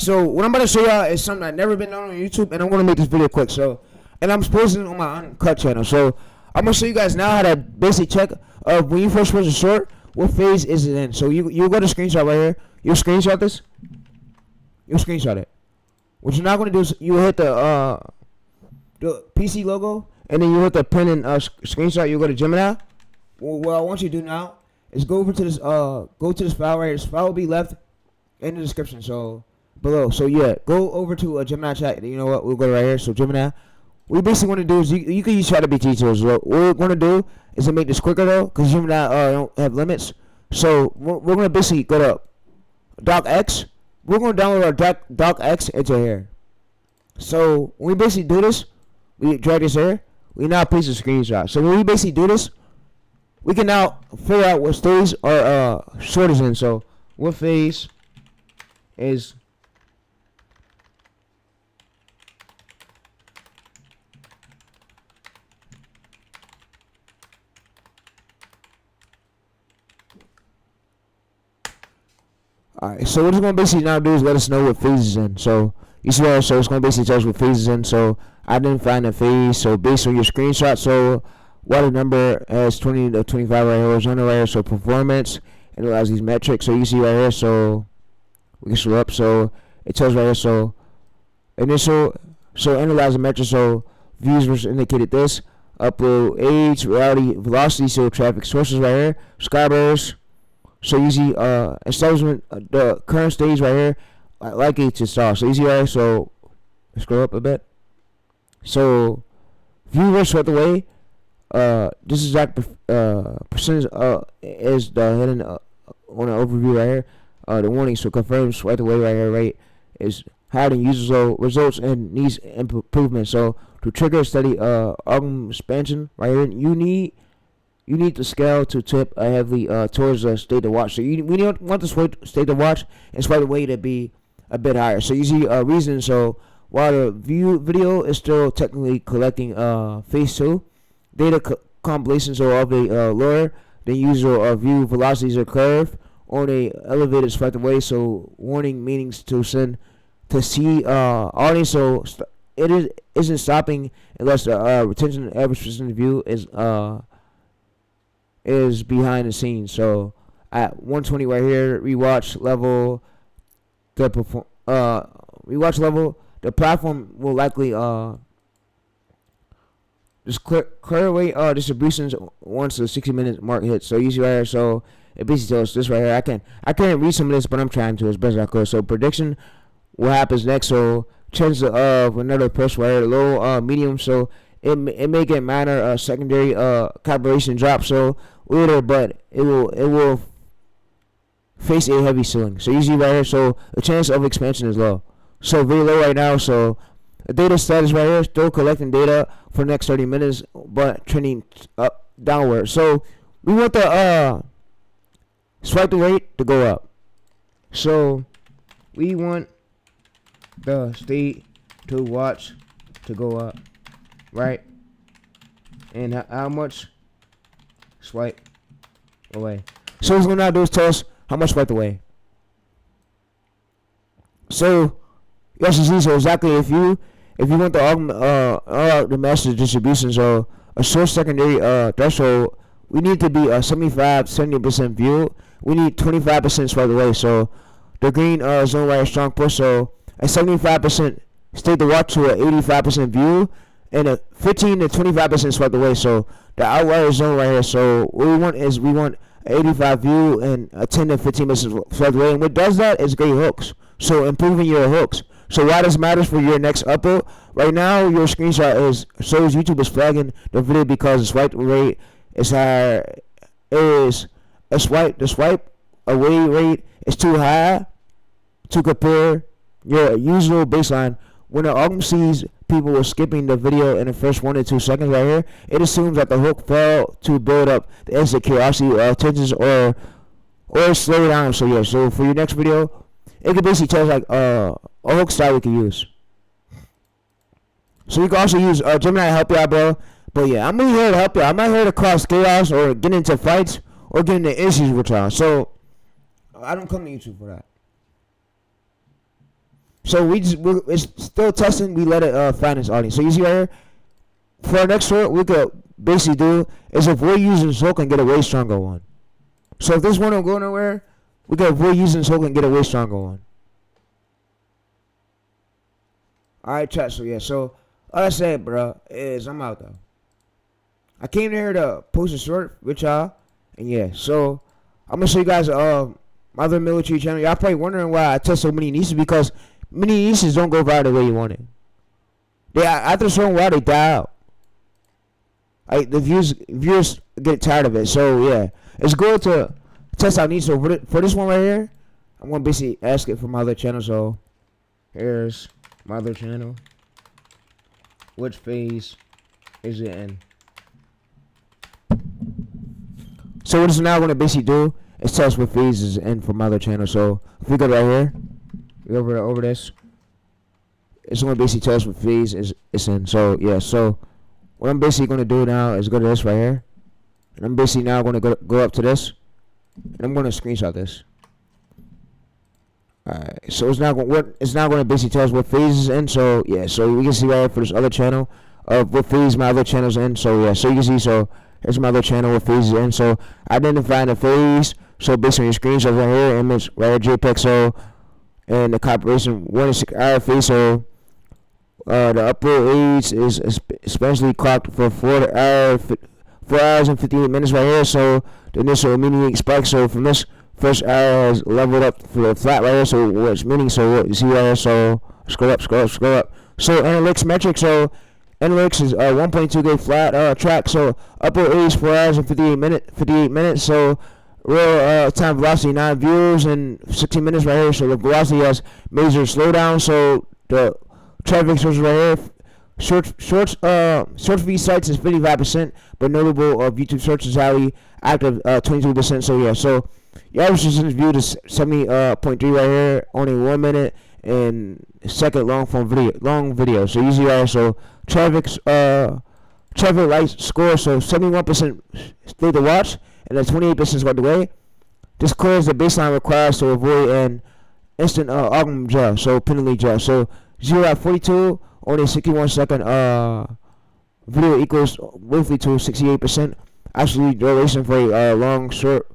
So what I'm about to show y'all is something I've never been done on YouTube, and I'm gonna make this video quick. So, and I'm posting it on my uncut channel. So I'm gonna show you guys now how to basically check when you first post a short, what phase is it in. So you go to screenshot right here. You screenshot this. You screenshot it. What you're not gonna do is you hit the PC logo, and then you hit the pin and screenshot. You go to Gemini. Well, what I want you to do now is go over to this file right here. This file will be left in the description. So below. So yeah, go over to a Gemini chat. You know what? We'll go right here. So Gemini. What you basically want to do is you can use ChatGPT tools. What we're going to do is to make this quicker though, because Gemini don't have limits. So we're going to basically go to DocX. We're going to download our DocX into here. So when we basically do this, we drag this here. We now paste a screenshot. So when we basically do this, we can now figure out what stage our short is in. So what phase is alright, so what it's going to basically now do is let us know what phase is in. So you see there, so it's going to basically tell us what phase is in. So I didn't find a phase. So based on your screenshot, so water number has 20 to 25 right here, horizontal right here. So performance, it allows these metrics. So you see right here, so we can scroll up. So it tells right here, so initial, so analyze the metrics. So views was indicated this. Upload age, reality, velocity, so traffic sources right here. Subscribers. So easy establishment, the current stage right here, likely to start. So easy right here. So scroll up a bit. So viewers swept away. This exact percentage is the hidden on the overview right here. The warning, so confirm swept away right here, right, is higher than user, so results and needs improvement. So to trigger steady algorithm expansion right here, you need the scale to tip heavily towards the state to watch. So we don't want the state to watch and swipe away to be a bit higher. So you see reason. So while the video is still technically collecting phase 2 data compilation, so of a lower than usual view velocities or curve on a elevated swipe away. So warning meanings to send to see audience. So isn't stopping unless the retention average percent view is behind the scenes. So at 120 right here, rewatch level, the platform will likely just clear away distributions once the 60-minute mark hits. So easy right here. So it basically tells us this right here. I can't read some of this, but I'm trying to as best I could. So prediction, what happens next? So chances of another push right here, low, medium. So it may get minor secondary calibration drop, so later, but it will face a heavy ceiling. So easy right here. So the chance of expansion is low, so very low right now. So the data status right here, still collecting data for the next 30 minutes, but trending up downward. So we want the swipe rate to go up. So we want the state to watch to go up, right? And how much swipe away. So what's gonna do is tell us how much swipe away. So you see, so exactly if you want the master distribution, so a source secondary threshold, we need to be 70% view. We need 25% swipe away. So the green zone right, strong push. So a 75% stay to watch to an 85% view, and a 15 to 25% swipe away. So the outlier zone right here. So what we want is 85 view and a 10 to 15% swipe away. And what does that is great hooks. So improving your hooks. So why this matters for your next upload? Right now your screenshot shows YouTube is flagging the video because the swipe rate is higher. The swipe away rate is too high to compare your usual baseline. When the algorithm sees people were skipping the video in the first 1 to 2 seconds right here, it assumes that the hook failed to build up the instant curiosity attentions or slow down. So yeah, so for your next video, it can basically tell us like a hook style we can use. So you can also use Gemini to help you out, bro. But yeah, I'm really here to help you. I'm not here to cause chaos or get into fights or get into issues with y'all. So I don't come to YouTube for that. So it's still testing. We let it find its audience. So you see right here, for our next short, we could basically do is avoid using Zulk and get a way stronger one. So if this one don't go nowhere, we could avoid using Zulk and get a way stronger one. Alright, chat. So yeah, so all I said, bro, is I'm out though. I came here to post a short with y'all, and yeah, so I'm gonna show you guys my other military channel. Y'all probably wondering why I test so many nieces, because many nieces don't go viral the way you want it. They after a certain while they die out. Like the viewers get tired of it. So yeah, it's good to test out nieces. So for this one right here, I'm gonna basically ask it from my other channel. So here's my other channel. Which phase is it in? So what it's now gonna basically do is test what phase is in for my other channel. So if we go right here, we over this, it's gonna basically tell us what phase it's in. So yeah, so what I'm basically gonna do now is go to this right here, and I'm basically now gonna go up to this, and I'm gonna screenshot this. Alright, so it's now gonna basically tell us what phase is in. So yeah, so we can see right here for this other channel of what phase my other channel's in. So yeah, so you can see, so here's my other channel what phase is in. So identifying the phase. So based on your screenshot right here, image right here, JPEG. So and the cooperation 1 to 6 hour phase. So the upper age is especially clocked for 4 hours and 58 minutes right here. So the initial immediate spike. So from this first hour has leveled up for the flat right here. So what's meaning? So what you see right here? So scroll up. So analytics metrics. So analytics is 1.2 gig flat track. So upper age 4 hours and 58 minutes. So real time velocity 9 views in 16 minutes right here. So the velocity has major slowdown. So the traffic source right here. Short feed sites is 55%, but notable YouTube search is highly active 22%. So yeah, so your average distance viewed is 70.3 right here, only 1 minute and second long video. So easy right here. So traffic light score, so 71% stay to watch and then 28% swipe away. This clears the baseline required to avoid an instant augment gel, so penalty gel. So 0 at 42, only 61 second video equals roughly to 68%. Absolute duration for a long short,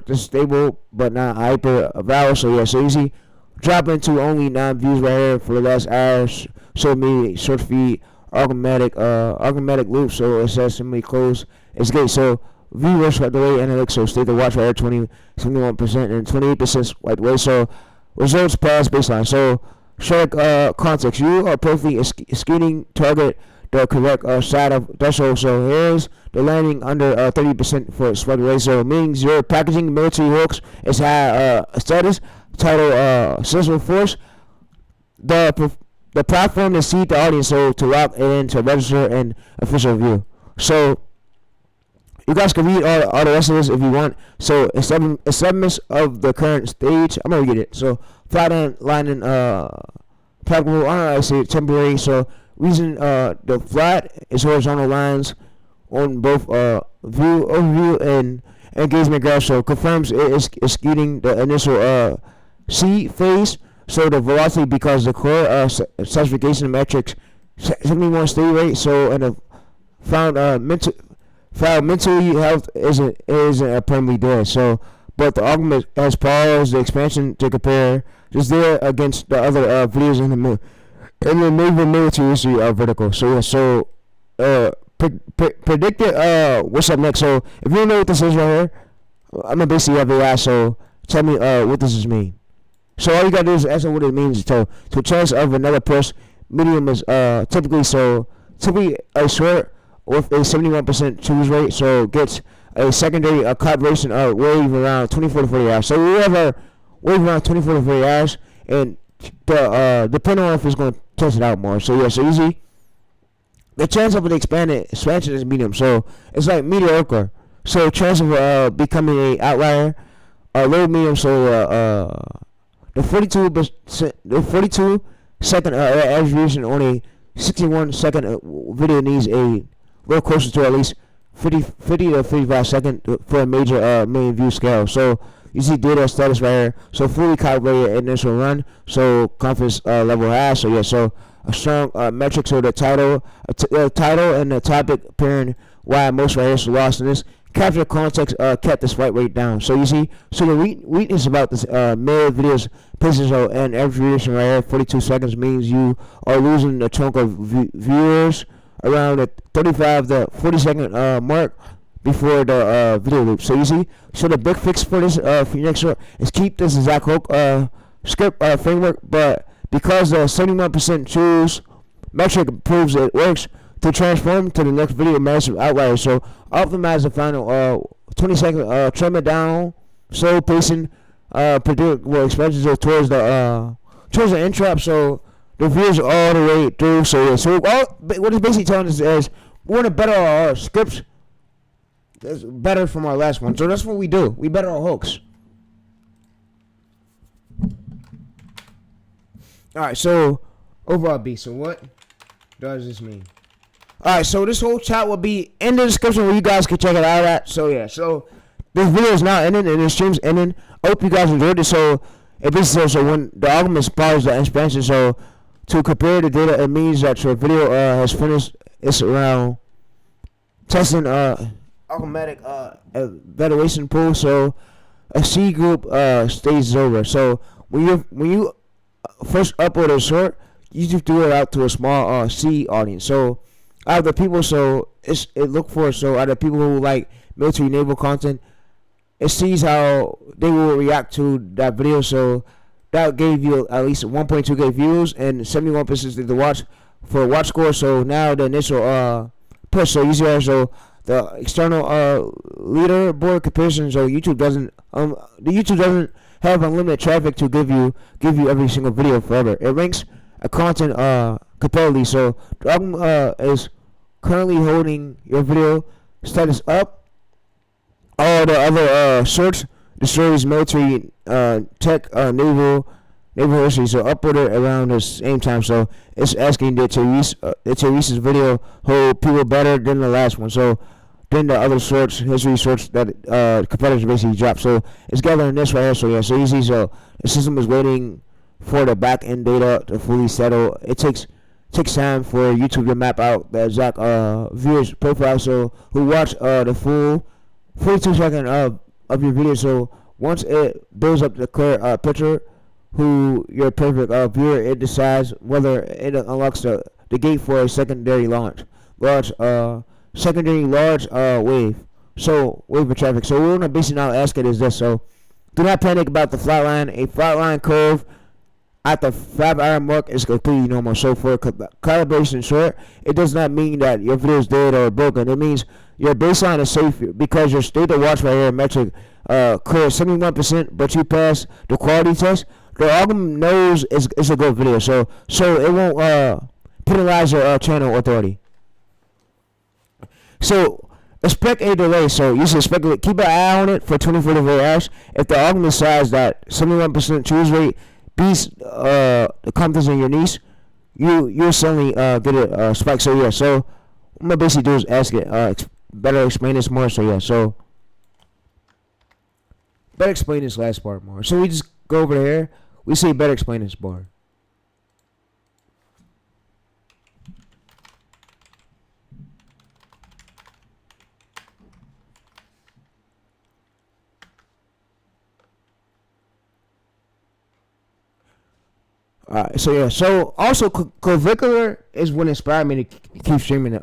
this is stable but not hyper viral. So yeah, so easy. Drop into only 9 views right here for the last hour. So me short feed automatic loop. So it says simply close its gate. So viewers right away analytics. So stay to watch right here 71% and 28% swipe away. So results past baseline. So short context. You are perfectly scanning target the correct side of threshold. So here's the landing under 30% for swipe away. So means your packaging military hooks is high status. Title Central Force. The platform to seed the audience, so to lock it in to register and official view. So you guys can read all the rest of this if you want. So establishment of the current stage. I'm gonna read it. So flat lining practical, I say temporary. So reason the flat is horizontal lines on both view overview and engagement graph. So confirms it is executing the initial C phase. So the velocity, because the core specification metrics 71 stay rate. So and the found mentally health isn't permanently there. So but the argument has paused the expansion to compare just there against the other videos in the naval military history vertical. So yeah, so predicted what's up next. So if you don't know what this is right here, I'm gonna basically have AI. So tell me what does this mean. So all you gotta do is answer what it means. So chance of another push, medium is typically a short with a 71% choose rate. So gets a secondary cut ration wave around 24 to 40 hours. So we have a wave around 24 to 40 hours, and depending on if it's going to test it out more. So yeah, so easy. The chance of an expansion is medium. So it's like mediocre. So chance of becoming a outlier, low medium. So the 42 second average on a 61 second video needs a little closer to at least 50 to 55 second for a major million view scale. So you see data status right here. So fully calculated initial run. So confidence level has. So yeah, so a strong metric. So the title, title and the topic appearing why most right here. So lost in this. Capture context kept the swipe rate down. So you see, so the weakness about this mid videos pixels and average duration right here, 42 seconds means you are losing a chunk of viewers around the 35 to 40 second mark before the video loop. So you see, so the big fix for this for your next short is keep this exact hook script framework, but because the 71% choose metric proves it works to transform to the next video massive outlier. So optimize the final 20 second, trim it down, slow pacing, predictable expenses towards the interrupt. So the views all the way through. So yeah, so what it's basically telling us is we want to better our scripts. That's better from our last one. So that's what we do. We better our hooks. Alright, so overall B. So what does this mean? Alright, so this whole chat will be in the description where you guys can check it out at. So yeah, so this video is now ending and the stream's ending. I hope you guys enjoyed it. So it basically so when the algorithm inspires the expansion, so to compare the data, it means that your video has finished. It's around testing automatic evaluation pool. So a C group stage is over. So when you first upload a short, you just do it out to a small C audience. So out of the people, so it look for, so out of people who like military naval content, it sees how they will react to that video. So that gave you at least 1.2K views and 71% did the watch for a watch score. So now the initial push, so you see here, so the external leaderboard comparison. So YouTube doesn't have unlimited traffic to give you every single video forever. It ranks a content competitively. So the algorithm is currently holding your video status up. All the other shorts destroys military, tech, naval history. So uploaded around the same time. So it's asking that Teresa's video hold people better than the last one. So then the other shorts, history shorts that competitors basically drop. So it's gathering this right here. So yeah, so you see, so the system is waiting for the back end data to fully settle. It takes time for YouTube to map out the exact viewers profile. So who watch the full 42 second of your video. So once it builds up the clear picture who your perfect viewer, it decides whether it unlocks the gate for a secondary large wave. So wave of traffic. So we're gonna basically now ask it is this. So do not panic about the flatline. A flatline curve at the 5-hour mark is completely normal. So for calibration short, it does not mean that your video is dead or broken. It means your baseline is safe because your state of watch right here metric clear 71%, but you pass the quality test. The algorithm knows it's a good video, so it won't penalize your channel authority. So expect a delay. So you should speculate. Keep an eye on it for 24 to 48 hours. If the algorithm decides that 71% choose rate beats the confidence in your niche, you'll suddenly get a spike. So yeah, so what I'm gonna basically do is ask it better explain this more. So yeah, so better explain this last part more. So we just go over here. We say better explain this part. So yeah, so also Clavicular is what inspired me to keep streaming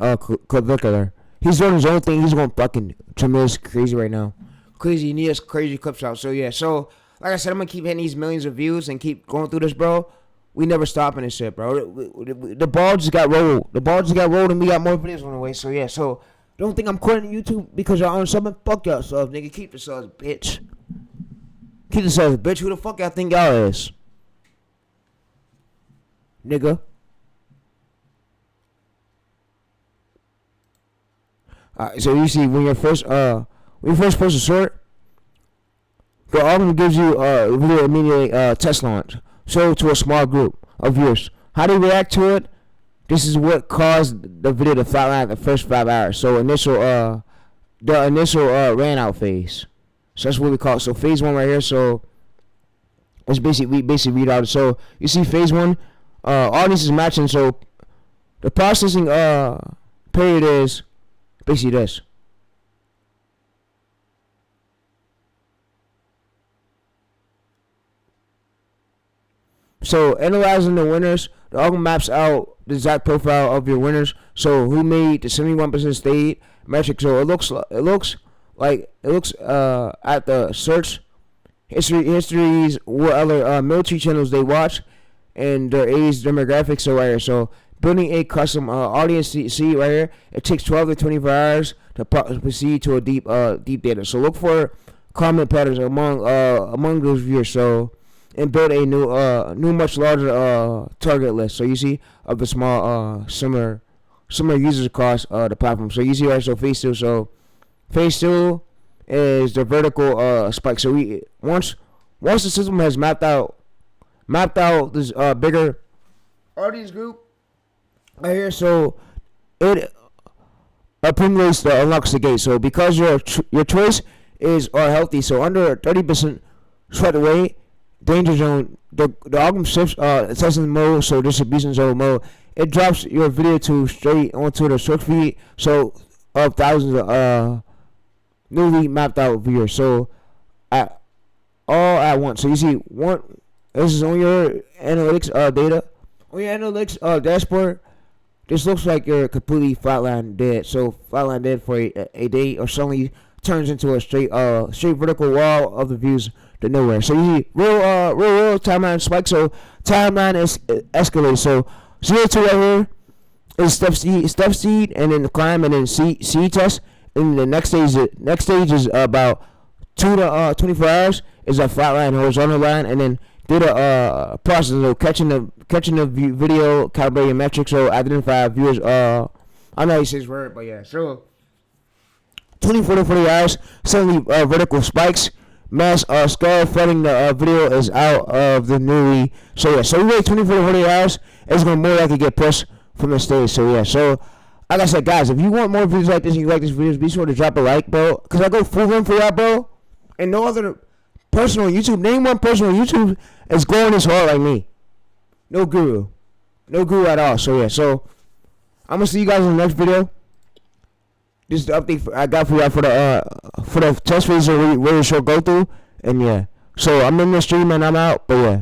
Clavicular. He's doing his own thing. He's going fucking tremendous crazy right now. Crazy, he needs crazy clips out. So yeah, so like I said, I'm gonna keep hitting these millions of views and keep going through this, bro. We never stopping this shit, bro. The ball just got rolled. The ball just got rolled and we got more videos on the way. So yeah, so don't think I'm quitting YouTube because y'all on something. Fuck y'all selves, nigga. Keep yourselves, bitch. Keep yourselves, bitch. Who the fuck y'all think y'all is? Nigga. So you see when you first post a short, the algorithm gives you a video immediately test launch. So to a small group of viewers. How they react to it? This is what caused the video to flatline the first 5 hours. So the initial ran out phase. So that's what we call it. So phase 1 right here. So it's basically read out. So you see phase 1, audience is matching. So the processing period is basically this. So analyzing the winners, the algorithm maps out the exact profile of your winners. So who made the 71% state metric. So it looks at the search histories, what other military channels they watch, and their age demographics. So right here, so building a custom audience see right here. It takes 12 to 24 hours to proceed to a deep data. So look for common patterns among those viewers. So and build a new much larger target list. So you see of the small similar users across the platform. So you see right. So phase 2. So phase 2 is the vertical spike. So we once the system has mapped out this bigger audience group right here. So it accumulates the unlocks the gate. So because your choice are healthy. So under 30% sweat away. Danger zone, the algorithm shifts testing mode, so distribution zone mode. It drops your video to straight onto the search feed, so of thousands of newly mapped out viewers. So all at once. So you see this is on your analytics data. On your analytics dashboard, this looks like you're completely flatline dead. So flatline dead for a day, or suddenly turns into a straight vertical wall of the views to nowhere. So you see real timeline spike. So timeline is escalated. So 0 to right here is step seed, and then the climb, and then seed test. And the next stage is about 2 to 24 hours is a flatline horizontal line, and then data process. So catching the video, calibrating metrics. So identify viewers. I don't know how you say this word, but yeah. So 24 to 40 hours, suddenly vertical spikes. Mass scale flooding the video is out of the newly. So yeah, so we wait 24 to 40 hours. It's gonna more likely get pushed from the stage. So yeah, so like I said, guys, if you want more videos like this and you like this videos, be sure to drop a like, bro. Cause I go full run for y'all, bro. And no other person on YouTube, name one person on YouTube is going this hard like me. No guru at all. So yeah, so I'm gonna see you guys in the next video. This is the update I got for y'all for the test phase where the show go through, and yeah. So I'm in the stream and I'm out, but yeah.